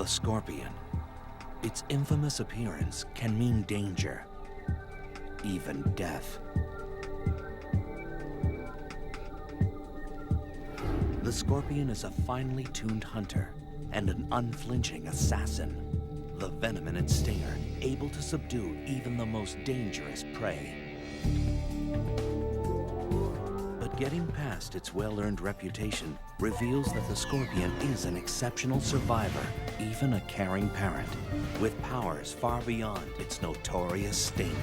The scorpion. Its infamous appearance can mean danger, even death. The scorpion is a finely tuned hunter and an unflinching assassin. The venom in its stinger able to subdue even the most dangerous prey. But getting past its well-earned reputation reveals that the scorpion is an exceptional survivor, even a caring parent, with powers far beyond its notorious sting.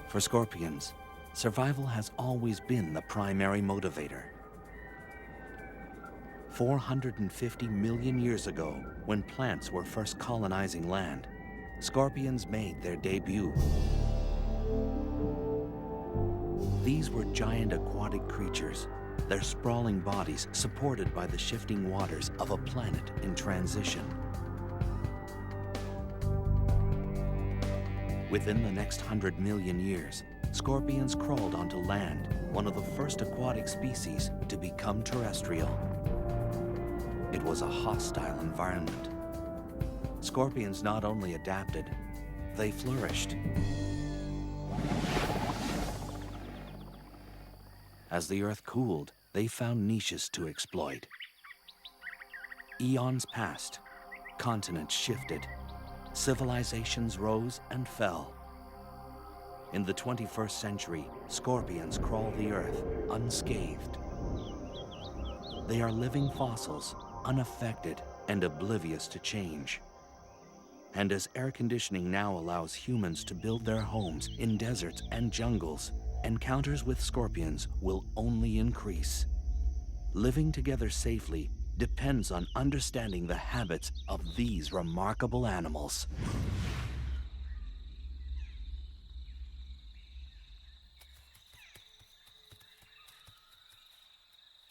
For scorpions, survival has always been the primary motivator. 450 million years ago, when plants were first colonizing land, scorpions made their debut. These were giant aquatic creatures, their sprawling bodies supported by the shifting waters of a planet in transition. Within the next 100 million years, scorpions crawled onto land, one of the first aquatic species to become terrestrial. It was a hostile environment. Scorpions not only adapted, they flourished. As the Earth cooled, they found niches to exploit. Eons passed, continents shifted, civilizations rose and fell. In the 21st century, scorpions crawl the Earth unscathed. They are living fossils, unaffected and oblivious to change. And as air conditioning now allows humans to build their homes in deserts and jungles, encounters with scorpions will only increase. Living together safely depends on understanding the habits of these remarkable animals.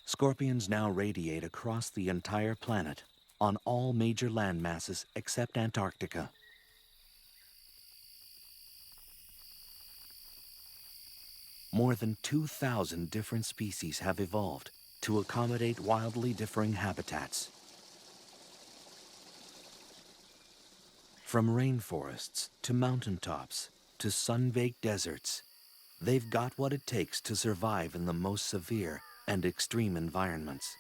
Scorpions now radiate across the entire planet, on all major land masses except Antarctica. More than 2,000 different species have evolved to accommodate wildly differing habitats. From rainforests to mountaintops to sun-baked deserts, they've got what it takes to survive in the most severe and extreme environments.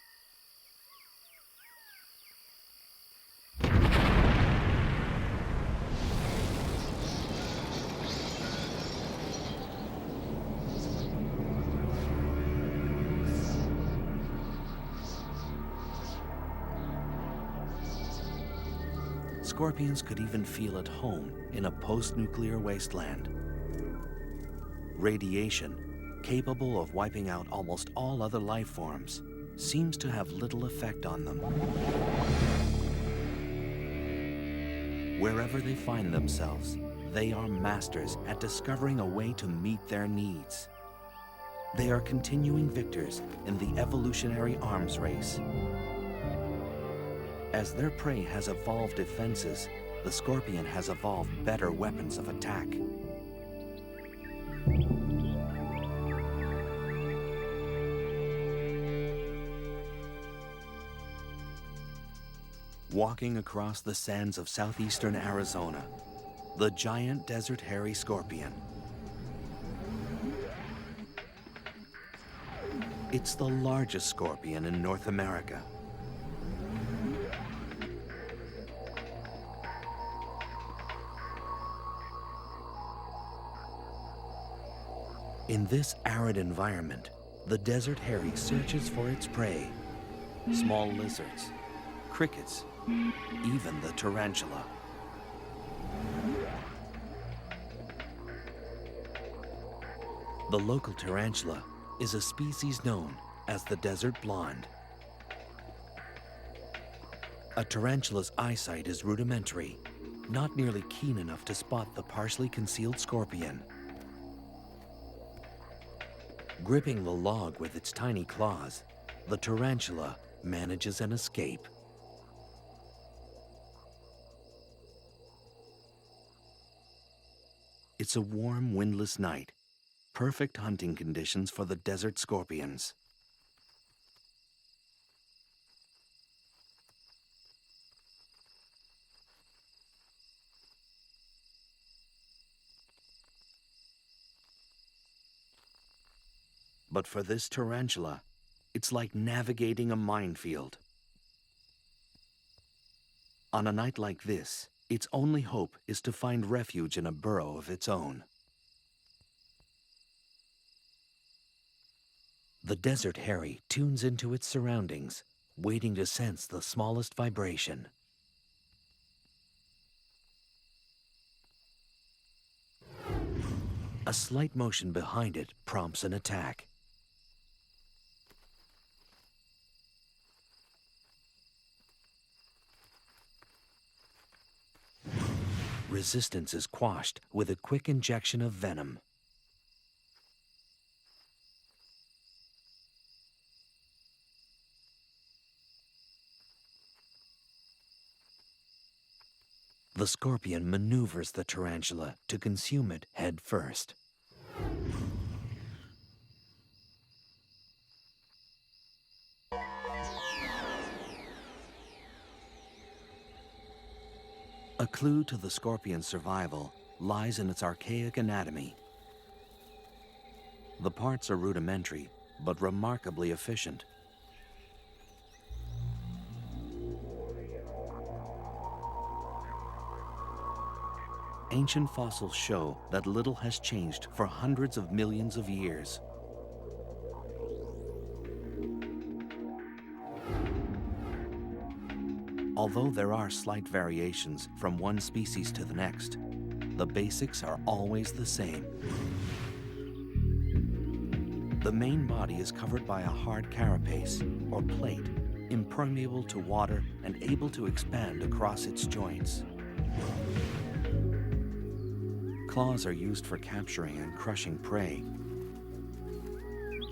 Scorpions could even feel at home in a post-nuclear wasteland. Radiation, capable of wiping out almost all other life forms, seems to have little effect on them. Wherever they find themselves, they are masters at discovering a way to meet their needs. They are continuing victors in the evolutionary arms race. As their prey has evolved defenses, the scorpion has evolved better weapons of attack. Walking across the sands of southeastern Arizona, the giant desert hairy scorpion. It's the largest scorpion in North America. In this arid environment, the desert hairy searches for its prey, small lizards, crickets, even the tarantula. The local tarantula is a species known as the desert blonde. A tarantula's eyesight is rudimentary, not nearly keen enough to spot the partially concealed scorpion. Gripping the log with its tiny claws, the tarantula manages an escape. It's a warm, windless night, perfect hunting conditions for the desert scorpions. But for this tarantula, it's like navigating a minefield. On a night like this, its only hope is to find refuge in a burrow of its own. The desert hairy tunes into its surroundings, waiting to sense the smallest vibration. A slight motion behind it prompts an attack. Resistance is quashed with a quick injection of venom. The scorpion maneuvers the tarantula to consume it head first. A clue to the scorpion's survival lies in its archaic anatomy. The parts are rudimentary, but remarkably efficient. Ancient fossils show that little has changed for hundreds of millions of years. Although there are slight variations from one species to the next, the basics are always the same. The main body is covered by a hard carapace, or plate, impermeable to water and able to expand across its joints. Claws are used for capturing and crushing prey.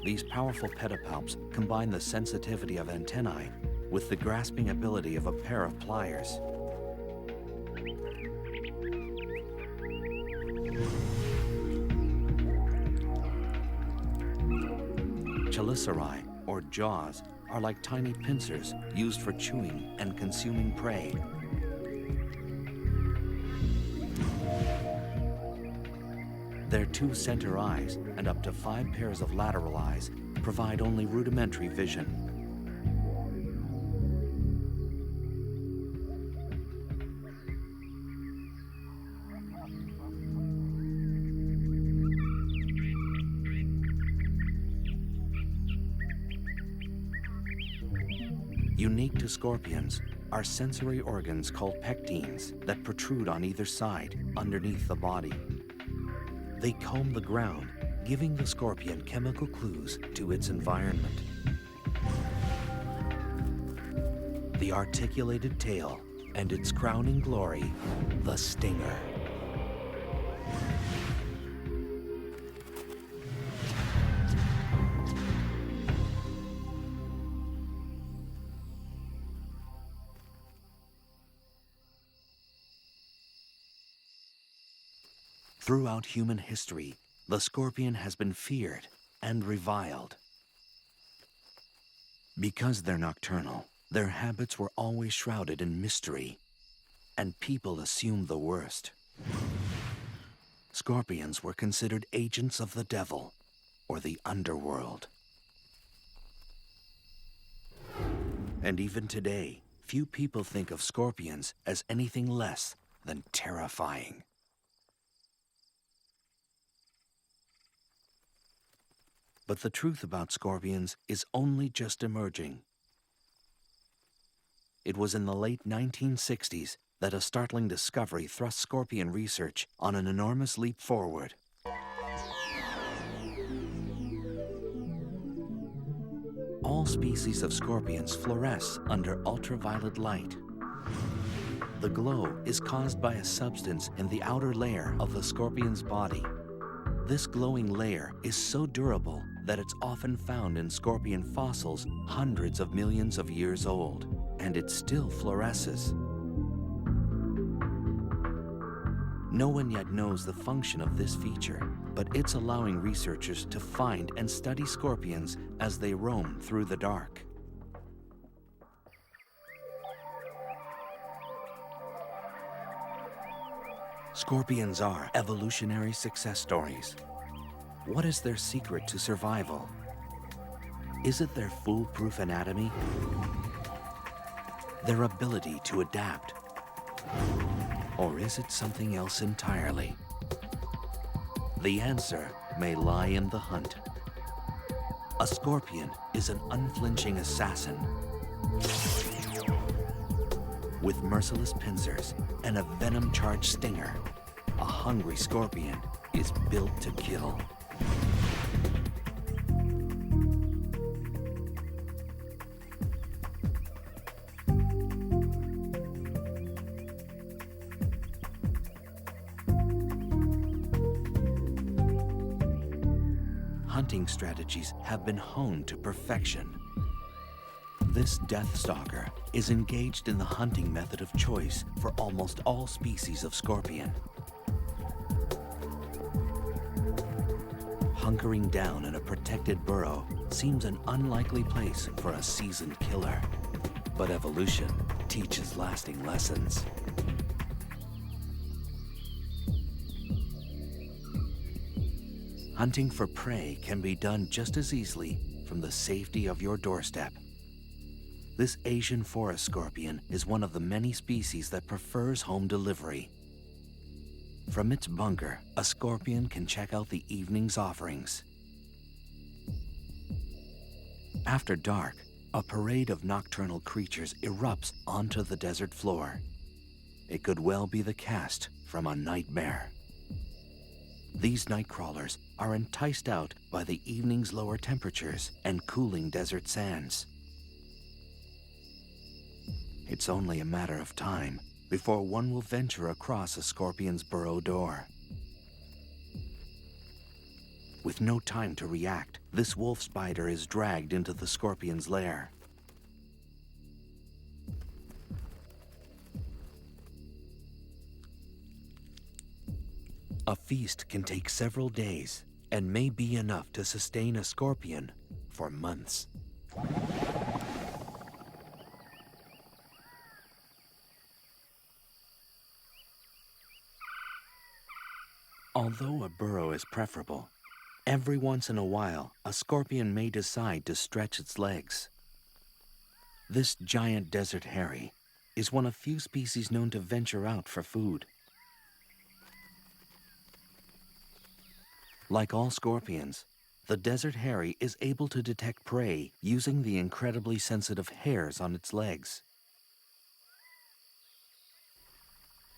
These powerful pedipalps combine the sensitivity of antennae with the grasping ability of a pair of pliers. Chelicerae, or jaws, are like tiny pincers used for chewing and consuming prey. Their 2 center eyes and up to 5 pairs of lateral eyes provide only rudimentary vision. Unique to scorpions are sensory organs called pectines that protrude on either side, underneath the body. They comb the ground, giving the scorpion chemical clues to its environment. The articulated tail, and its crowning glory, the stinger. Throughout human history, the scorpion has been feared and reviled. Because they're nocturnal, their habits were always shrouded in mystery, and people assumed the worst. Scorpions were considered agents of the devil, or the underworld. And even today, few people think of scorpions as anything less than terrifying. But the truth about scorpions is only just emerging. It was in the late 1960s that a startling discovery thrust scorpion research on an enormous leap forward. All species of scorpions fluoresce under ultraviolet light. The glow is caused by a substance in the outer layer of the scorpion's body. This glowing layer is so durable that it's often found in scorpion fossils hundreds of millions of years old, and it still fluoresces. No one yet knows the function of this feature, but it's allowing researchers to find and study scorpions as they roam through the dark. Scorpions are evolutionary success stories. What is their secret to survival? Is it their foolproof anatomy? Their ability to adapt? Or is it something else entirely? The answer may lie in the hunt. A scorpion is an unflinching assassin. With merciless pincers and a venom-charged stinger, a hungry scorpion is built to kill. Hunting strategies have been honed to perfection. This death stalker is engaged in the hunting method of choice for almost all species of scorpion. Hunkering down in a protected burrow seems an unlikely place for a seasoned killer, but evolution teaches lasting lessons. Hunting for prey can be done just as easily from the safety of your doorstep. This Asian forest scorpion is one of the many species that prefers home delivery. From its bunker, a scorpion can check out the evening's offerings. After dark, a parade of nocturnal creatures erupts onto the desert floor. It could well be the cast from a nightmare. These night crawlers are enticed out by the evening's lower temperatures and cooling desert sands. It's only a matter of time before one will venture across a scorpion's burrow door. With no time to react, this wolf spider is dragged into the scorpion's lair. A feast can take several days and may be enough to sustain a scorpion for months. Although a burrow is preferable, every once in a while a scorpion may decide to stretch its legs. This giant desert hairy is one of few species known to venture out for food. Like all scorpions, the desert hairy is able to detect prey using the incredibly sensitive hairs on its legs.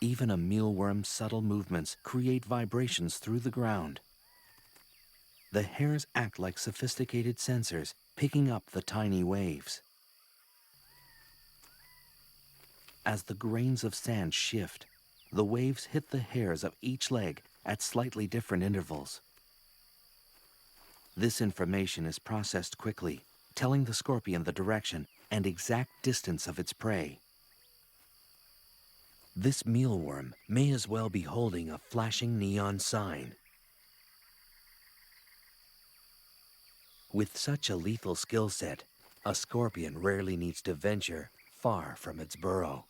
Even a mealworm's subtle movements create vibrations through the ground. The hairs act like sophisticated sensors, picking up the tiny waves. As the grains of sand shift, the waves hit the hairs of each leg at slightly different intervals. This information is processed quickly, telling the scorpion the direction and exact distance of its prey. This mealworm may as well be holding a flashing neon sign. With such a lethal skill set, a scorpion rarely needs to venture far from its burrow.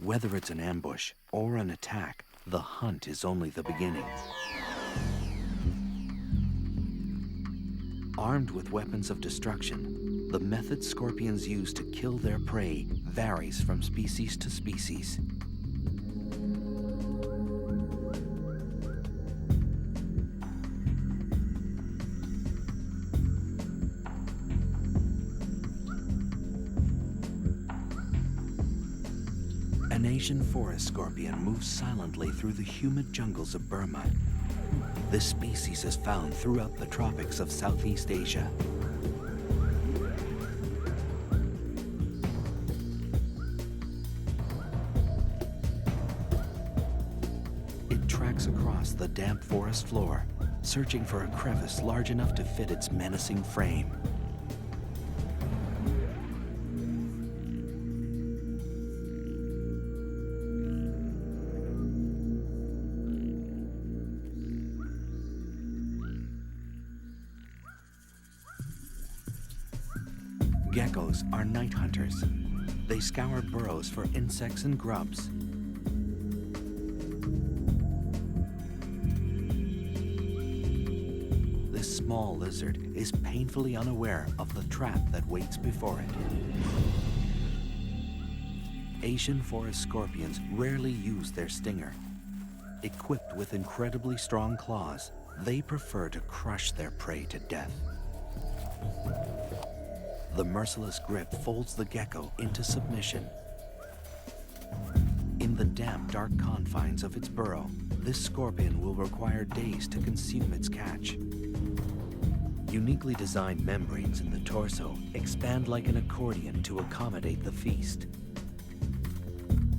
Whether it's an ambush or an attack, the hunt is only the beginning. Armed with weapons of destruction, the method scorpions use to kill their prey varies from species to species. An Asian forest scorpion moves silently through the humid jungles of Burma. This species is found throughout the tropics of Southeast Asia. It tracks across the damp forest floor, searching for a crevice large enough to fit its menacing frame. geckos are night hunters. They scour burrows for insects and grubs. This small lizard is painfully unaware of the trap that waits before it. Asian forest scorpions rarely use their stinger. Equipped with incredibly strong claws, they prefer to crush their prey to death. The merciless grip folds the gecko into submission. In the damp, dark confines of its burrow, this scorpion will require days to consume its catch. Uniquely designed membranes in the torso expand like an accordion to accommodate the feast.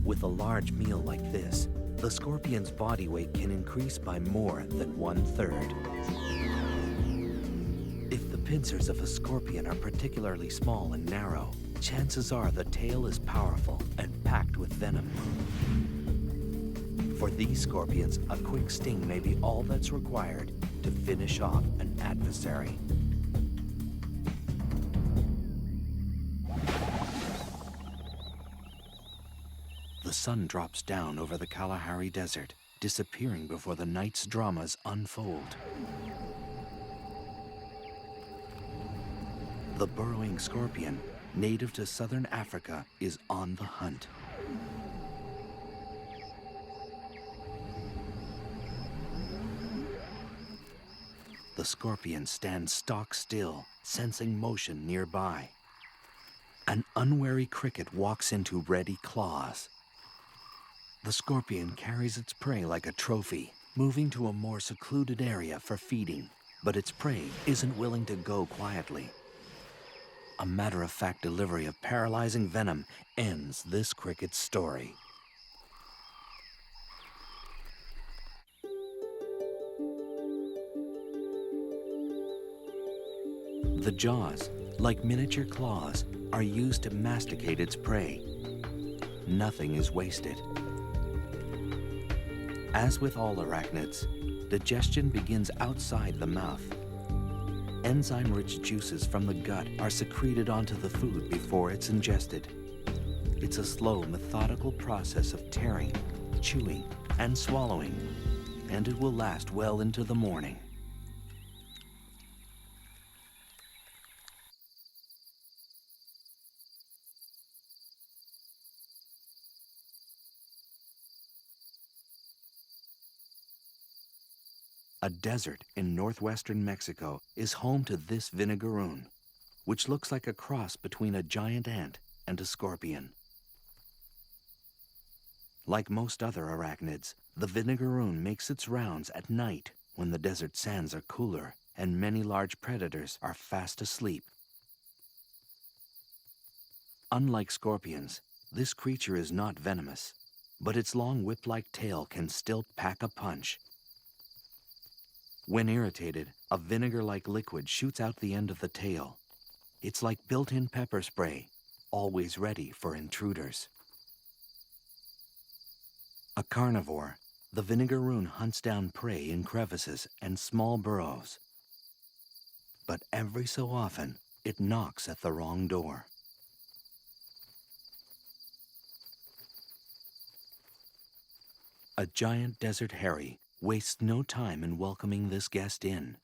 With a large meal like this, the scorpion's body weight can increase by more than 1/3. If the pincers of a scorpion are particularly small and narrow, chances are the tail is powerful and packed with venom. For these scorpions, a quick sting may be all that's required to finish off an adversary. The sun drops down over the Kalahari Desert, disappearing before the night's dramas unfold. The burrowing scorpion, native to southern Africa, is on the hunt. The scorpion stands stock still, sensing motion nearby. An unwary cricket walks into ready claws. The scorpion carries its prey like a trophy, moving to a more secluded area for feeding. But its prey isn't willing to go quietly. A matter-of-fact delivery of paralyzing venom ends this cricket's story. The jaws, like miniature claws, are used to masticate its prey. Nothing is wasted. As with all arachnids, digestion begins outside the mouth. Enzyme-rich juices from the gut are secreted onto the food before it's ingested. It's a slow, methodical process of tearing, chewing, and swallowing, and it will last well into the morning. A desert in northwestern Mexico is home to this vinegaroon, which looks like a cross between a giant ant and a scorpion. Like most other arachnids, the vinegaroon makes its rounds at night when the desert sands are cooler and many large predators are fast asleep. Unlike scorpions, this creature is not venomous, but its long whip-like tail can still pack a punch. When irritated, a vinegar-like liquid shoots out the end of the tail. It's like built-in pepper spray, always ready for intruders. A carnivore, the vinegaroon hunts down prey in crevices and small burrows. But every so often, it knocks at the wrong door. A giant desert hairy wastes no time in welcoming this guest in.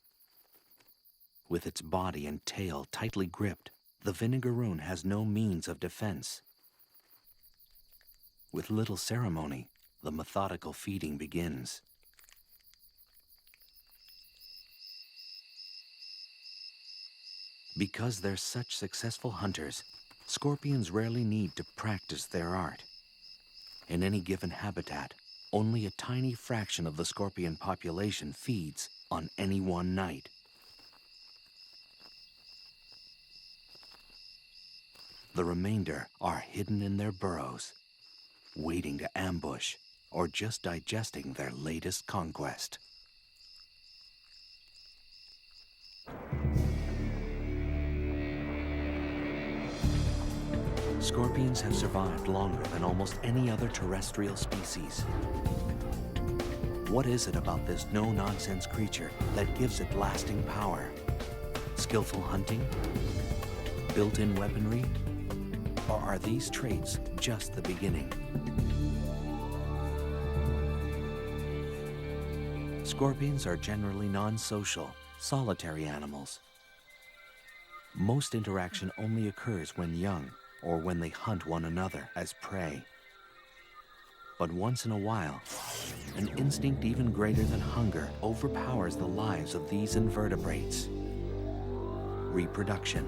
With its body and tail tightly gripped, the vinegaroon has no means of defense. With little ceremony, the methodical feeding begins. Because they're such successful hunters, scorpions rarely need to practice their art. In any given habitat, only a tiny fraction of the scorpion population feeds on any one night. The remainder are hidden in their burrows, waiting to ambush or just digesting their latest conquest. Scorpions have survived longer than almost any other terrestrial species. What is it about this no-nonsense creature that gives it lasting power? Skillful hunting? built-in weaponry? Or are these traits just the beginning? Scorpions are generally non-social, solitary animals. Most interaction only occurs when young or when they hunt one another as prey. But once in a while, an instinct even greater than hunger overpowers the lives of these invertebrates. Reproduction.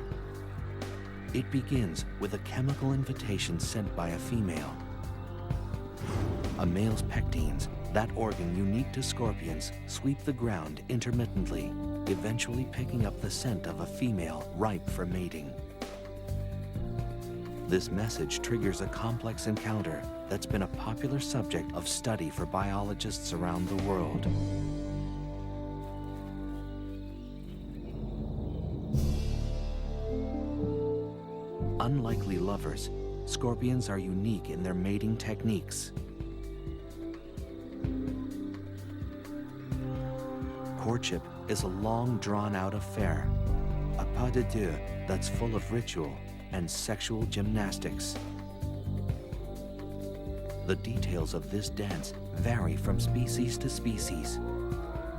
It begins with a chemical invitation sent by a female. A male's pectines, that organ unique to scorpions, sweep the ground intermittently, eventually picking up the scent of a female ripe for mating. This message triggers a complex encounter that's been a popular subject of study for biologists around the world. Unlikely lovers, scorpions are unique in their mating techniques. Courtship is a long, drawn-out affair, a pas de deux that's full of ritual and sexual gymnastics. The details of this dance vary from species to species,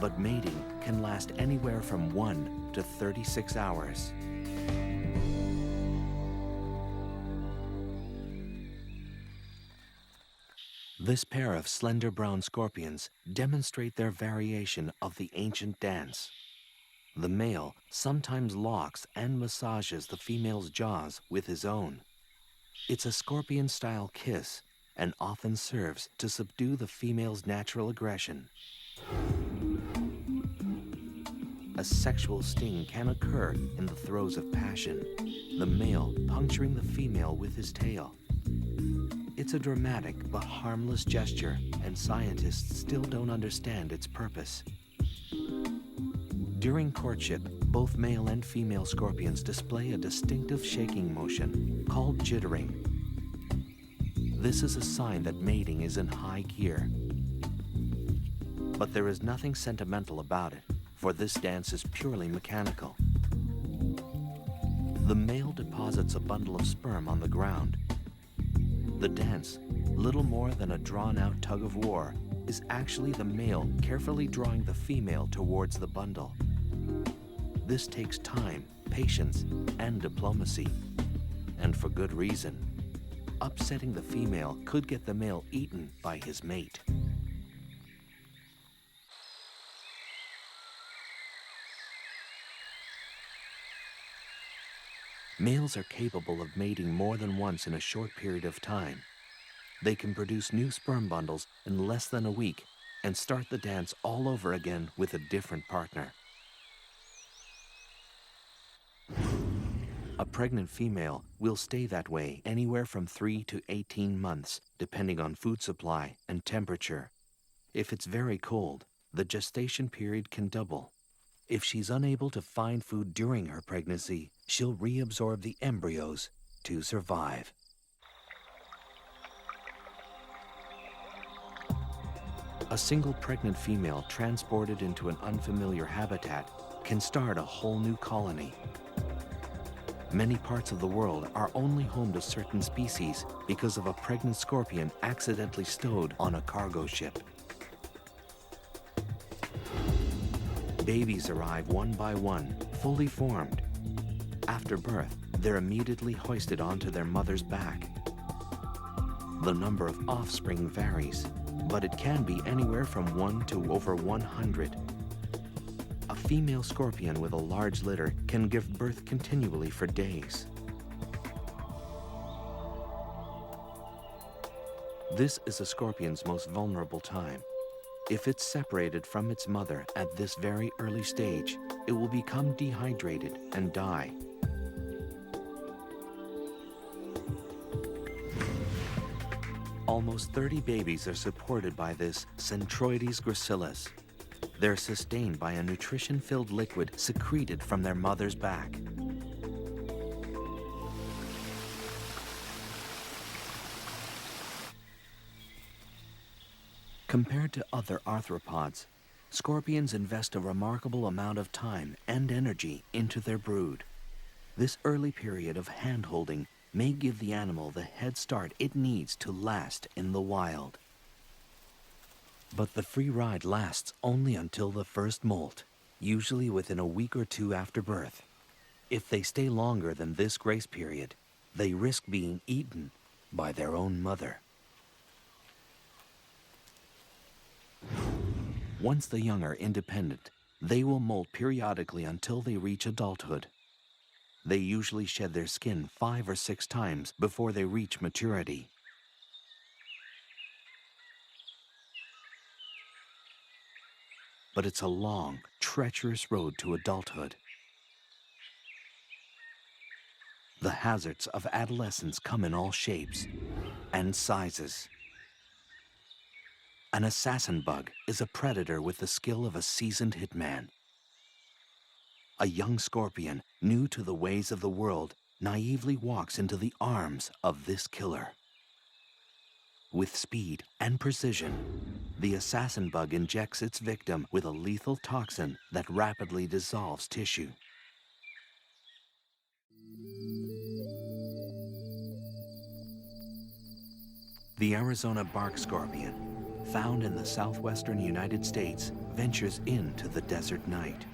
but mating can last anywhere from 1 to 36 hours. This pair of slender brown scorpions demonstrate their variation of the ancient dance. The male sometimes locks and massages the female's jaws with his own. It's a scorpion-style kiss and often serves to subdue the female's natural aggression. A sexual sting can occur in the throes of passion, the male puncturing the female with his tail. It's a dramatic but harmless gesture, and scientists still don't understand its purpose. During courtship, both male and female scorpions display a distinctive shaking motion called jittering. This is a sign that mating is in high gear. But there is nothing sentimental about it, for this dance is purely mechanical. The male deposits a bundle of sperm on the ground. The dance, little more than a drawn-out tug-of-war, is actually the male carefully drawing the female towards the bundle. This takes time, patience, and diplomacy, and for good reason. Upsetting the female could get the male eaten by his mate. Males are capable of mating more than once in a short period of time. They can produce new sperm bundles in less than a week and start the dance all over again with a different partner. A pregnant female will stay that way anywhere from 3 to 18 months, depending on food supply and temperature. If it's very cold, the gestation period can double. If she's unable to find food during her pregnancy, she'll reabsorb the embryos to survive. A single pregnant female transported into an unfamiliar habitat can start a whole new colony. Many parts of the world are only home to certain species because of a pregnant scorpion accidentally stowed on a cargo ship. Babies arrive one by one, fully formed. After birth, they're immediately hoisted onto their mother's back. The number of offspring varies, but it can be anywhere from 1 to over 100. A female scorpion with a large litter can give birth continually for days. This is a scorpion's most vulnerable time. If it's separated from its mother at this very early stage, it will become dehydrated and die. Almost 30 babies are supported by this Centroides gracilis. They're sustained by a nutrition-filled liquid secreted from their mother's back. Compared to other arthropods, scorpions invest a remarkable amount of time and energy into their brood. This early period of hand-holding may give the animal the head start it needs to last in the wild. But the free ride lasts only until the first molt, usually within a week or two after birth. If they stay longer than this grace period, they risk being eaten by their own mother. Once the young are independent, they will molt periodically until they reach adulthood. They usually shed their skin 5 or 6 times before they reach maturity. But it's a long, treacherous road to adulthood. The hazards of adolescence come in all shapes and sizes. An assassin bug is a predator with the skill of a seasoned hitman. A young scorpion, new to the ways of the world, naively walks into the arms of this killer. With speed and precision, the assassin bug injects its victim with a lethal toxin that rapidly dissolves tissue. The Arizona bark scorpion, found in the southwestern United States, ventures into the desert night.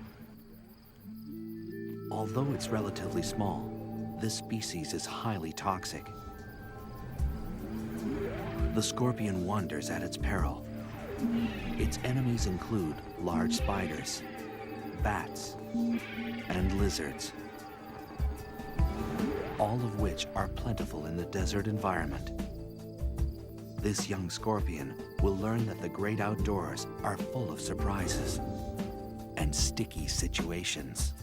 Although it's relatively small, this species is highly toxic. The scorpion wanders at its peril. Its enemies include large spiders, bats, and lizards, all of which are plentiful in the desert environment. This young scorpion will learn that the great outdoors are full of surprises and sticky situations.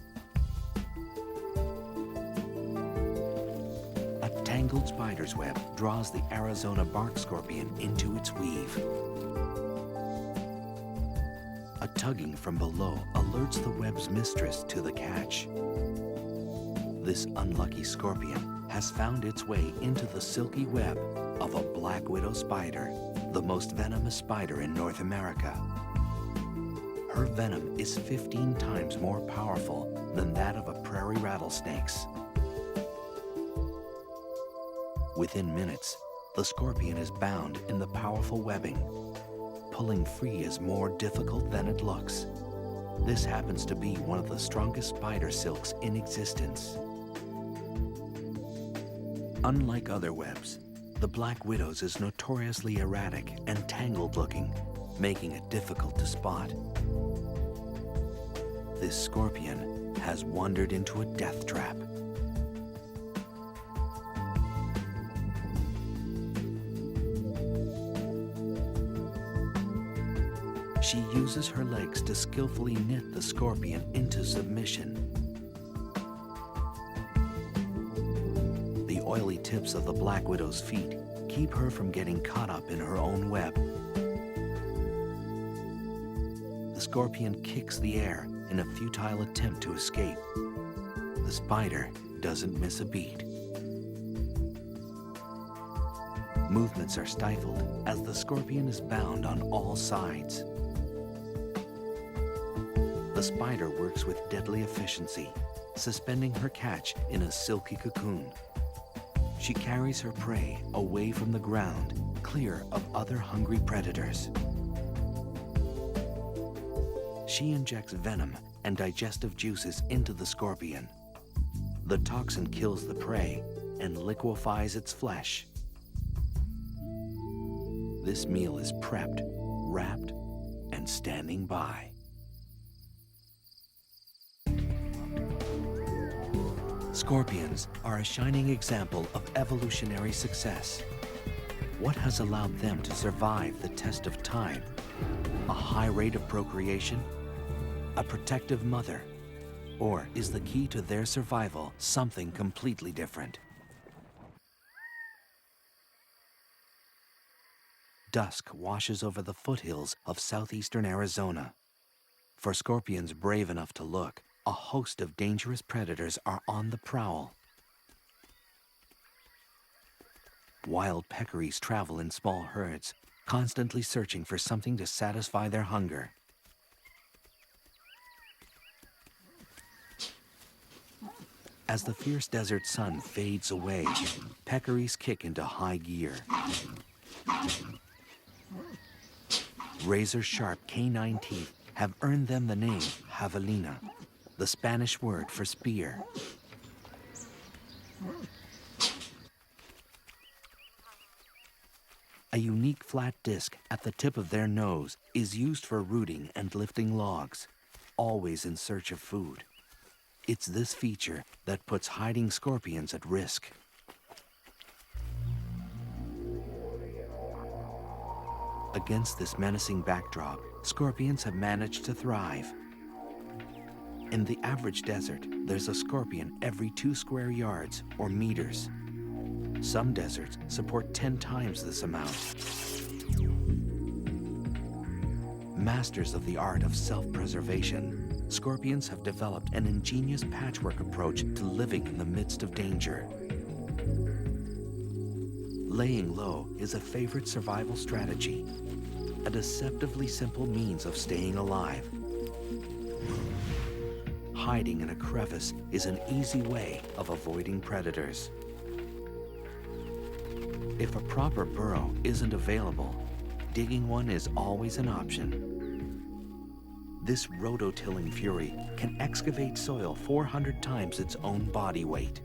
A tangled spider's web draws the Arizona bark scorpion into its weave. A tugging from below alerts the web's mistress to the catch. This unlucky scorpion has found its way into the silky web of a black widow spider, the most venomous spider in North America. Her venom is 15 times more powerful than that of a prairie rattlesnake's. Within minutes, the scorpion is bound in the powerful webbing. Pulling free is more difficult than it looks. This happens to be one of the strongest spider silks in existence. Unlike other webs, the black widow's is notoriously erratic and tangled looking, making it difficult to spot. This scorpion has wandered into a death trap. She uses her legs to skillfully knit the scorpion into submission. The oily tips of the black widow's feet keep her from getting caught up in her own web. The scorpion kicks the air in a futile attempt to escape. The spider doesn't miss a beat. Movements are stifled as the scorpion is bound on all sides. The spider works with deadly efficiency, suspending her catch in a silky cocoon. She carries her prey away from the ground, clear of other hungry predators. She injects venom and digestive juices into the scorpion. The toxin kills the prey and liquefies its flesh. This meal is prepped, wrapped, and standing by. Scorpions are a shining example of evolutionary success. What has allowed them to survive the test of time? A high rate of procreation? A protective mother? Or is the key to their survival something completely different? Dusk washes over the foothills of southeastern Arizona. For scorpions brave enough to look, a host of dangerous predators are on the prowl. Wild peccaries travel in small herds, constantly searching for something to satisfy their hunger. As the fierce desert sun fades away, peccaries kick into high gear. Razor-sharp canine teeth have earned them the name javelina, the Spanish word for spear. A unique flat disc at the tip of their nose is used for rooting and lifting logs, always in search of food. It's this feature that puts hiding scorpions at risk. Against this menacing backdrop, scorpions have managed to thrive. In the average desert, there's a scorpion every 2 square yards or meters. Some deserts support 10 times this amount. Masters of the art of self-preservation, scorpions have developed an ingenious patchwork approach to living in the midst of danger. Laying low is a favorite survival strategy, a deceptively simple means of staying alive. Hiding in a crevice is an easy way of avoiding predators. If a proper burrow isn't available, digging one is always an option. This rototilling fury can excavate soil 400 times its own body weight.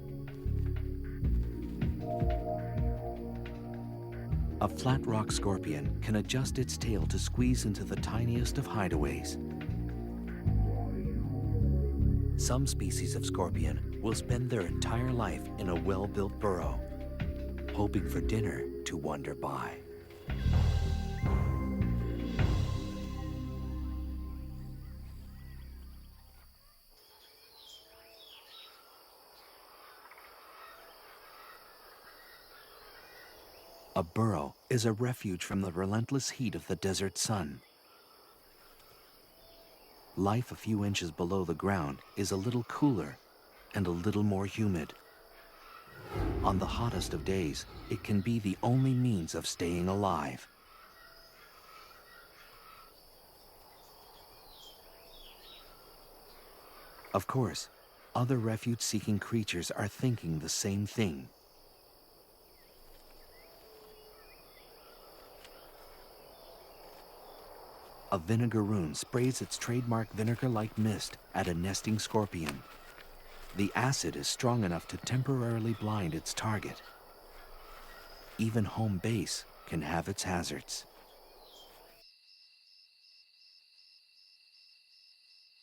A flat rock scorpion can adjust its tail to squeeze into the tiniest of hideaways. Some species of scorpion will spend their entire life in a well-built burrow, hoping for dinner to wander by. A burrow is a refuge from the relentless heat of the desert sun. Life a few inches below the ground is a little cooler and a little more humid. On the hottest of days, it can be the only means of staying alive. Of course, other refuge-seeking creatures are thinking the same thing. A vinegaroon sprays its trademark vinegar-like mist at a nesting scorpion. The acid is strong enough to temporarily blind its target. Even home base can have its hazards.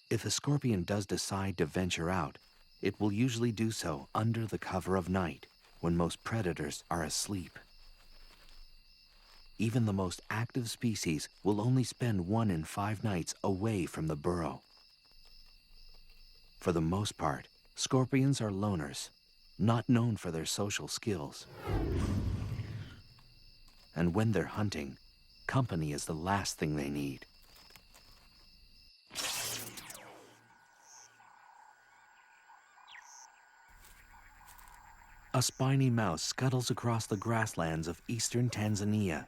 If a scorpion does decide to venture out, it will usually do so under the cover of night, when most predators are asleep. Even the most active species will only spend 1 in 5 nights away from the burrow. For the most part, scorpions are loners, not known for their social skills. And when they're hunting, company is the last thing they need. A spiny mouse scuttles across the grasslands of eastern Tanzania.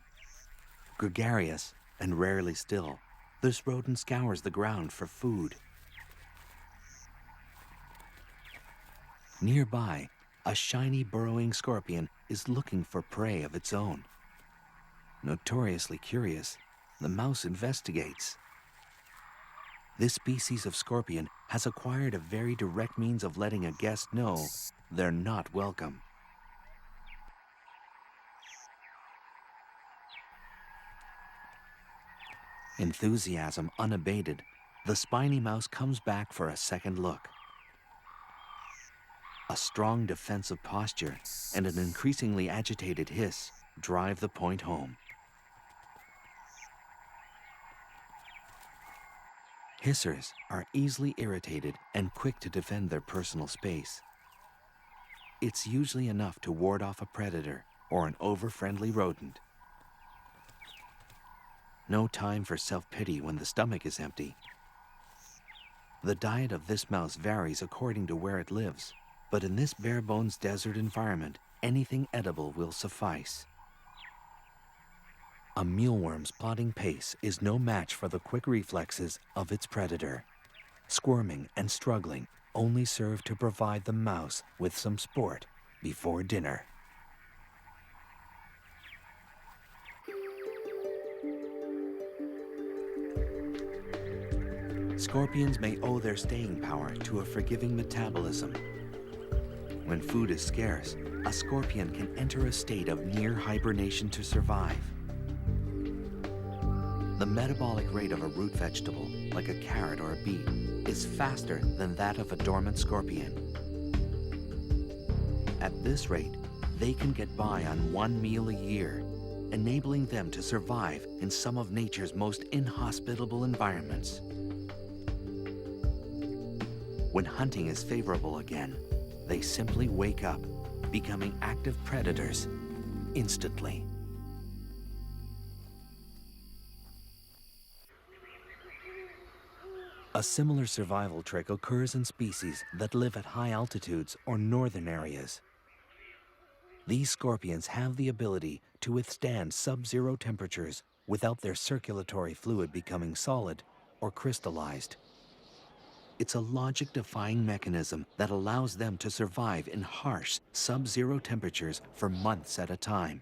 Gregarious and rarely still, this rodent scours the ground for food. Nearby, a shiny burrowing scorpion is looking for prey of its own. Notoriously curious, the mouse investigates. This species of scorpion has acquired a very direct means of letting a guest know they're not welcome. Enthusiasm unabated, the spiny mouse comes back for a second look. A strong defensive posture and an increasingly agitated hiss drive the point home. Hissers are easily irritated and quick to defend their personal space. It's usually enough to ward off a predator or an over-friendly rodent. No time for self-pity when the stomach is empty. The diet of this mouse varies according to where it lives, but in this bare-bones desert environment, anything edible will suffice. A mealworm's plodding pace is no match for the quick reflexes of its predator. Squirming and struggling, only serve to provide the mouse with some sport before dinner. Scorpions may owe their staying power to a forgiving metabolism. When food is scarce, a scorpion can enter a state of near hibernation to survive. The metabolic rate of a root vegetable, like a carrot or a beet, is faster than that of a dormant scorpion. At this rate, they can get by on one meal a year, enabling them to survive in some of nature's most inhospitable environments. When hunting is favorable again, they simply wake up, becoming active predators instantly. A similar survival trick occurs in species that live at high altitudes or northern areas. These scorpions have the ability to withstand sub-zero temperatures without their circulatory fluid becoming solid or crystallized. It's a logic-defying mechanism that allows them to survive in harsh, sub-zero temperatures for months at a time.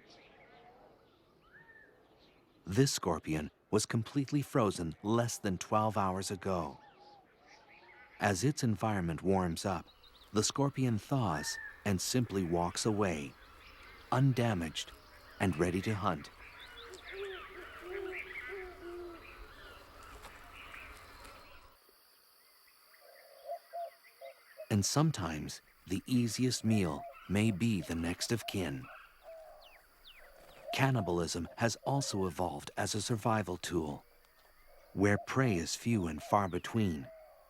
This scorpion was completely frozen less than 12 hours ago. As its environment warms up, the scorpion thaws and simply walks away, undamaged and ready to hunt. And sometimes, the easiest meal may be the next of kin. Cannibalism has also evolved as a survival tool. Where prey is few and far between,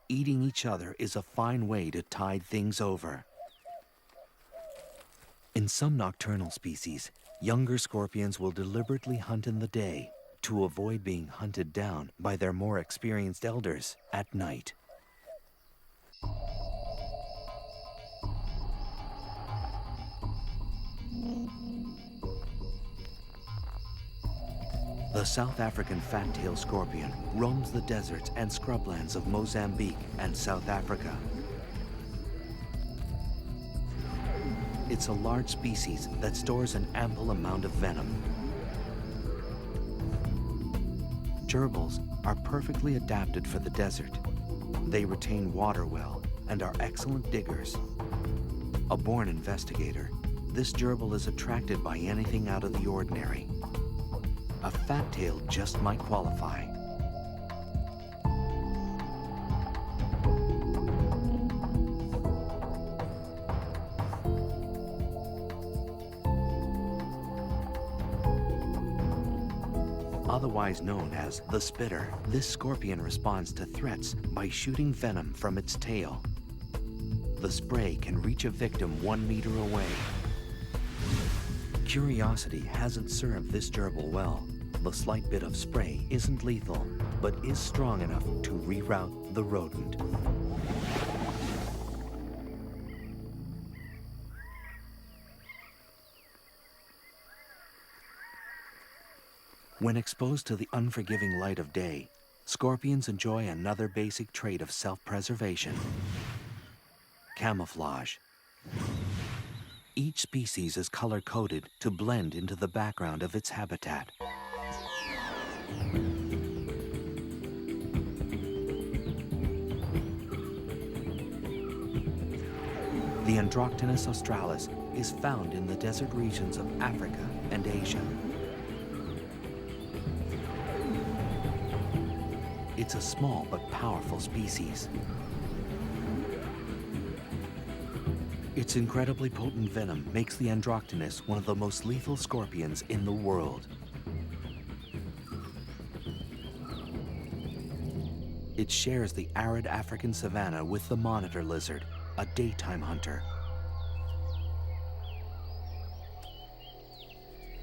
eating each other is a fine way to tide things over. In some nocturnal species, younger scorpions will deliberately hunt in the day to avoid being hunted down by their more experienced elders at night. The South African fat-tailed scorpion roams the deserts and scrublands of Mozambique and South Africa. It's a large species that stores an ample amount of venom. Gerbils are perfectly adapted for the desert. They retain water well and are excellent diggers. A born investigator, this gerbil is attracted by anything out of the ordinary. A fat tail just might qualify. Otherwise known as the spitter, this scorpion responds to threats by shooting venom from its tail. The spray can reach a victim 1 meter away. Curiosity hasn't served this gerbil well. The slight bit of spray isn't lethal, but is strong enough to reroute the rodent. When exposed to the unforgiving light of day, scorpions enjoy another basic trait of self-preservation: camouflage. Each species is color-coded to blend into the background of its habitat. The Androctonus australis is found in the desert regions of Africa and Asia. It's a small but powerful species. Its incredibly potent venom makes the Androctonus one of the most lethal scorpions in the world. It shares the arid African savanna with the monitor lizard, a daytime hunter.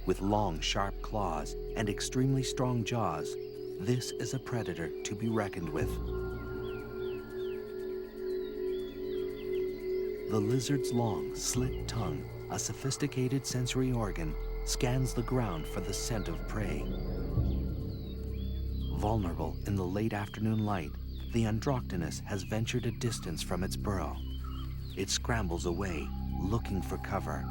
With long, sharp claws and extremely strong jaws, this is a predator to be reckoned with. The lizard's long, slit tongue, a sophisticated sensory organ, scans the ground for the scent of prey. Vulnerable in the late afternoon light, the Androctonus has ventured a distance from its burrow. It scrambles away, looking for cover.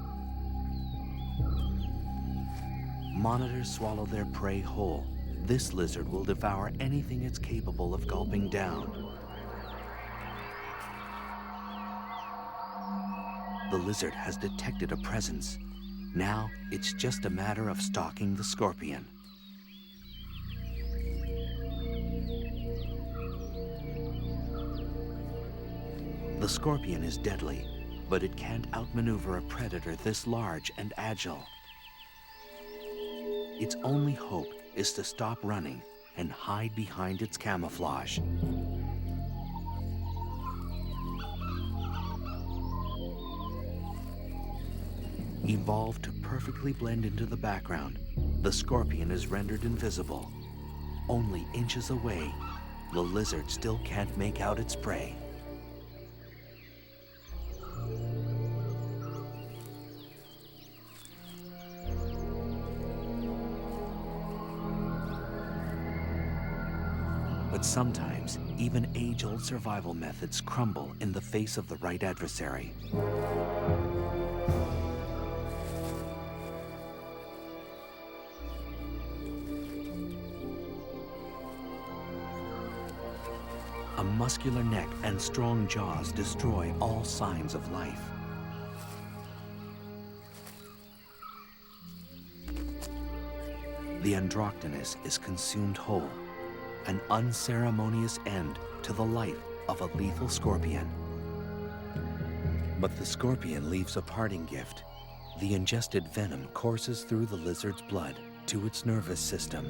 Monitors swallow their prey whole. This lizard will devour anything it's capable of gulping down. The lizard has detected a presence. Now it's just a matter of stalking the scorpion. The scorpion is deadly, but it can't outmaneuver a predator this large and agile. Its only hope is to stop running and hide behind its camouflage. Evolved to perfectly blend into the background, the scorpion is rendered invisible. Only inches away, the lizard still can't make out its prey. But sometimes, even age-old survival methods crumble in the face of the right adversary. A muscular neck and strong jaws destroy all signs of life. The Androctonus is consumed whole, an unceremonious end to the life of a lethal scorpion. But the scorpion leaves a parting gift. The ingested venom courses through the lizard's blood to its nervous system.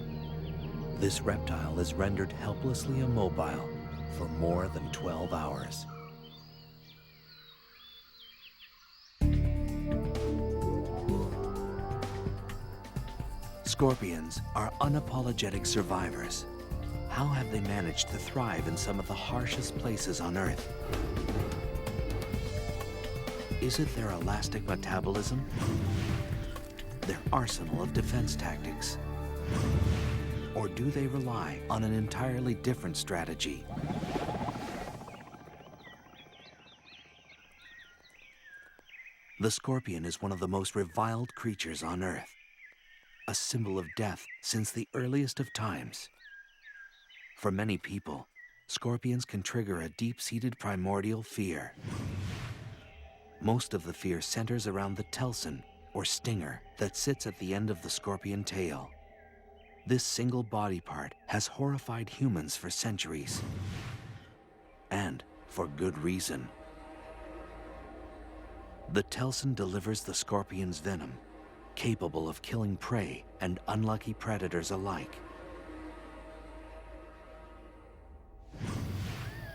This reptile is rendered helplessly immobile for more than 12 hours. Scorpions are unapologetic survivors. How have they managed to thrive in some of the harshest places on Earth? Is it their elastic metabolism? Their arsenal of defense tactics? Or do they rely on an entirely different strategy? The scorpion is one of the most reviled creatures on Earth, a symbol of death since the earliest of times. For many people, scorpions can trigger a deep-seated primordial fear. Most of the fear centers around the telson, or stinger, that sits at the end of the scorpion tail. This single body part has horrified humans for centuries. And for good reason. The telson delivers the scorpion's venom, capable of killing prey and unlucky predators alike.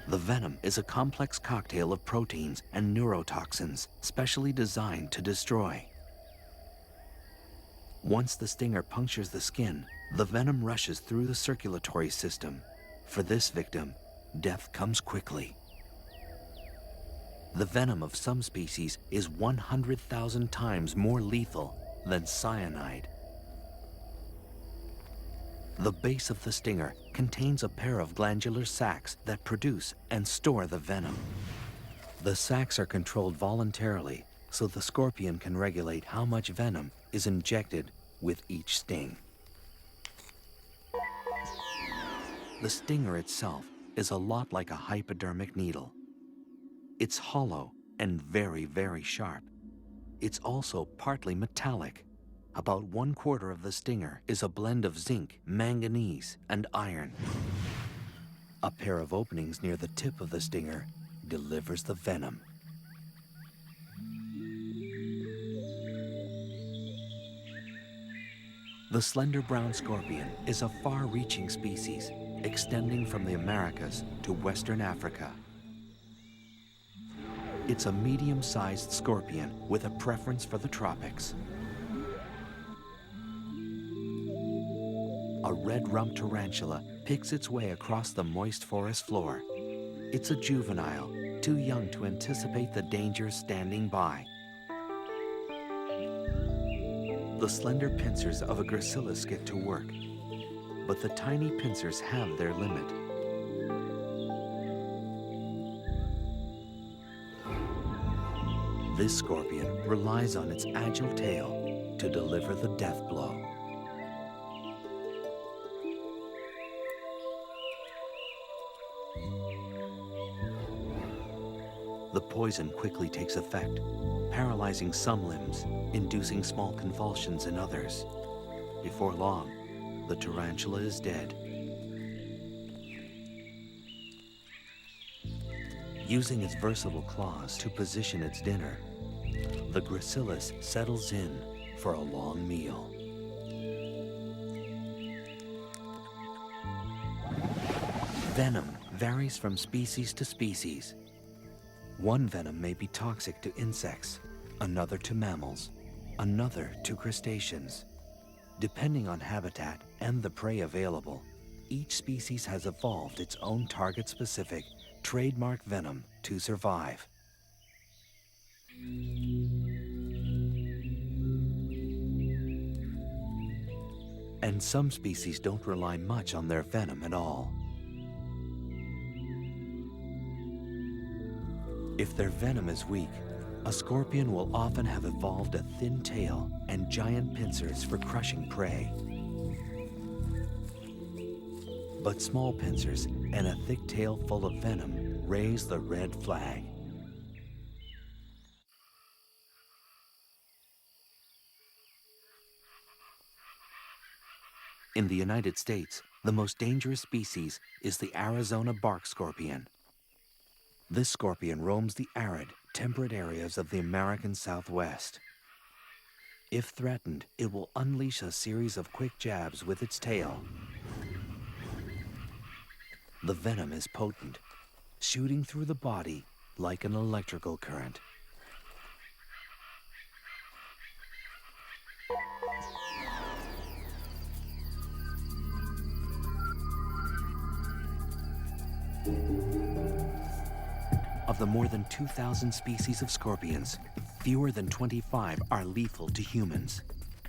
The venom is a complex cocktail of proteins and neurotoxins specially designed to destroy. Once the stinger punctures the skin, the venom rushes through the circulatory system. For this victim, death comes quickly. The venom of some species is 100,000 times more lethal than cyanide. The base of the stinger contains a pair of glandular sacs that produce and store the venom. The sacs are controlled voluntarily, so the scorpion can regulate how much venom is injected with each sting. The stinger itself is a lot like a hypodermic needle. It's hollow and very, very sharp. It's also partly metallic. About 1/4 of the stinger is a blend of zinc, manganese, and iron. A pair of openings near the tip of the stinger delivers the venom. The slender brown scorpion is a far-reaching species, extending from the Americas to Western Africa. It's a medium-sized scorpion with a preference for the tropics. A red-rumped tarantula picks its way across the moist forest floor. It's a juvenile, too young to anticipate the dangers standing by. The slender pincers of a gracilis get to work, but the tiny pincers have their limit. This scorpion relies on its agile tail to deliver the death blow. The poison quickly takes effect, paralyzing some limbs, inducing small convulsions in others. Before long, the tarantula is dead. Using its versatile claws to position its dinner, the gracilis settles in for a long meal. Venom varies from species to species. One venom may be toxic to insects, another to mammals, another to crustaceans. Depending on habitat and the prey available, each species has evolved its own target-specific, trademark venom to survive. And some species don't rely much on their venom at all. If their venom is weak, a scorpion will often have evolved a thin tail and giant pincers for crushing prey. But small pincers and a thick tail full of venom raise the red flag. In the United States, the most dangerous species is the Arizona bark scorpion. This scorpion roams the arid, temperate areas of the American Southwest. If threatened, it will unleash a series of quick jabs with its tail. The venom is potent, shooting through the body like an electrical current. Of the more than 2,000 species of scorpions, fewer than 25 are lethal to humans.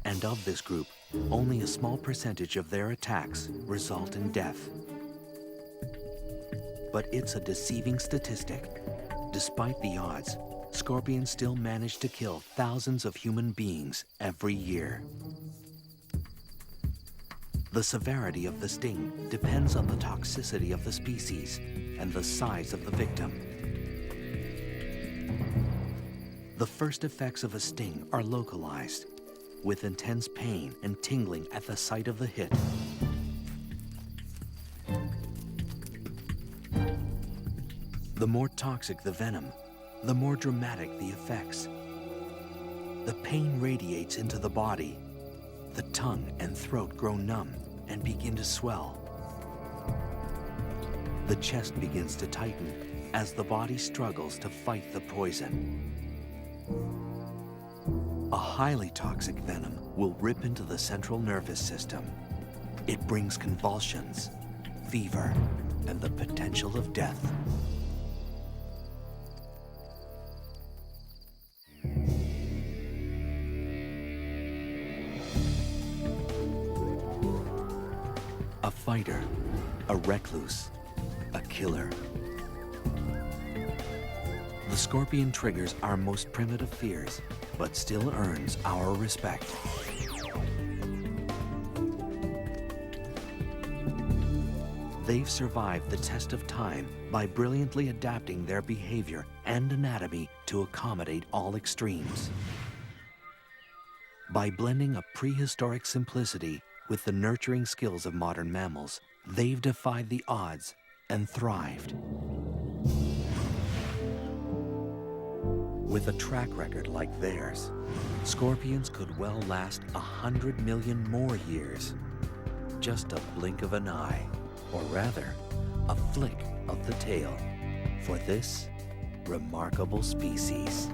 And of this group, only a small percentage of their attacks result in death. But it's a deceiving statistic. Despite the odds, scorpions still manage to kill thousands of human beings every year. The severity of the sting depends on the toxicity of the species and the size of the victim. The first effects of a sting are localized, with intense pain and tingling at the site of the hit. The more toxic the venom, the more dramatic the effects. The pain radiates into the body. The tongue and throat grow numb and begin to swell. The chest begins to tighten as the body struggles to fight the poison. A highly toxic venom will rip into the central nervous system. It brings convulsions, fever, and the potential of death. A fighter, a recluse, a killer. The scorpion triggers our most primitive fears, but still earns our respect. They've survived the test of time by brilliantly adapting their behavior and anatomy to accommodate all extremes. By blending a prehistoric simplicity with the nurturing skills of modern mammals, they've defied the odds and thrived. With a track record like theirs, scorpions could well last 100 million more years. Just a blink of an eye, or rather, a flick of the tail, for this remarkable species.